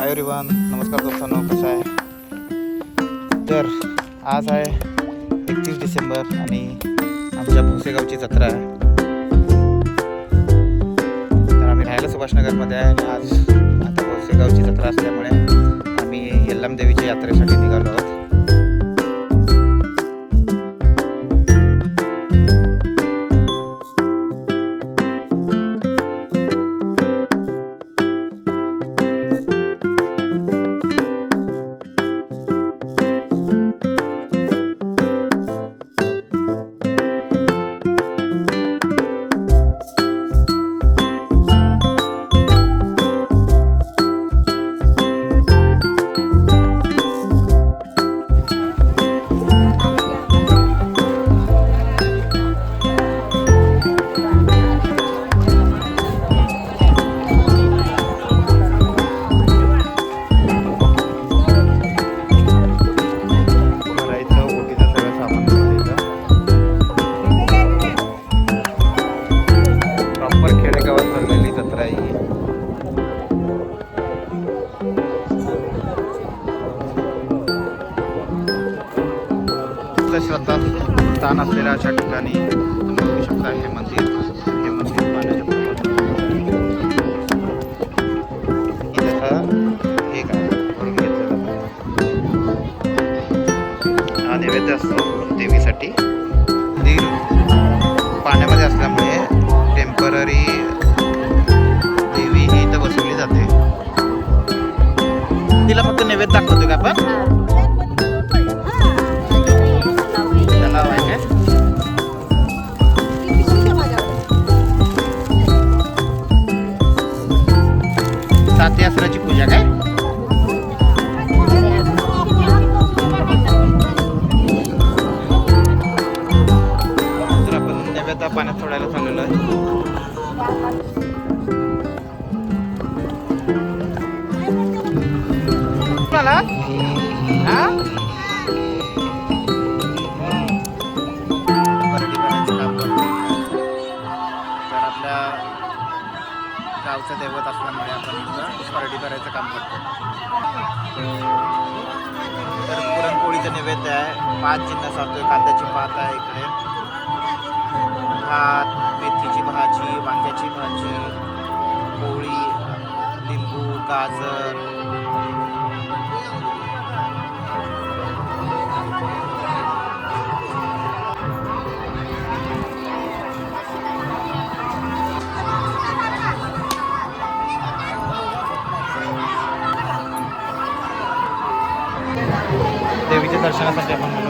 Hi everyone, नमस्कार दोस्तांनो, कसं आहे? तर आज आहे 31 डिसेंबर आणि आमच्या भोसेगावची जत्रा आहे. तर आम्ही राहायला सुभाषनगरमध्ये आहे आणि आज आता भोसेगावची जत्रा असल्यामुळे आम्ही यल्लम देवीच्या यात्रेसाठी निघालो आहोत. श्रद्धा स्थान असलेल्या अशा ठिकाणी तुम्ही बघू शकता हे मंदिर पाण्याच्या हे काय करून घेतलं जातं. हा नैवेद्य असतो देवीसाठी. मंदिर पाण्यामध्ये असल्यामुळे टेम्पररी देवी ही इथं बसवली जाते. तिला फक्त नैवेद्य दाखवतो का आपण? साती असराची पूजा काय? तर आपण नैवेद्य पाण्यात सोडायला चाललेलो आहे. मला गावचं दैवत असल्यामुळे आपण इथं परडी करायचं काम करतो. तर पुरणपोळीचं नैवेद्य आहे. 5 जिन्नस असतोय. कांद्याची पात आहे इकडे, भात, मेथीची भाजी, वांग्याची भाजी, पोळी, लिंबू, गाजर, देवीच्या दर्शनासाठी आपण गेलो.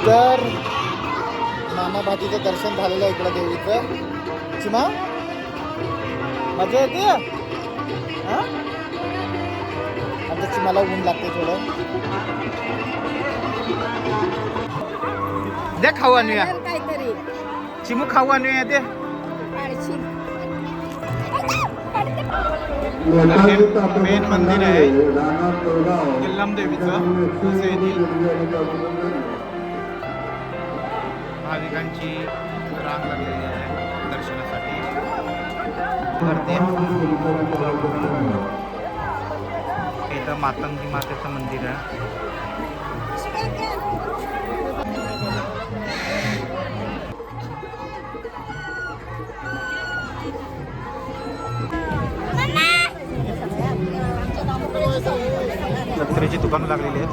तर नाना भाजीचं दर्शन झालेलं आहे इकडं देवीचं. चिमा मजा येते. आता चिमाला ऊन लागते थोडं. दे खाऊ आणूया. चिमू खाऊ आणूया ते. मेन मंदिर आहे यल्लम देवीचं. भाविकांची रांग लागलेली आहे दर्शनासाठी. इथं मातंगी मातेचं मंदिर आहे. जत्रेची दुकानं लागलेली आहेत.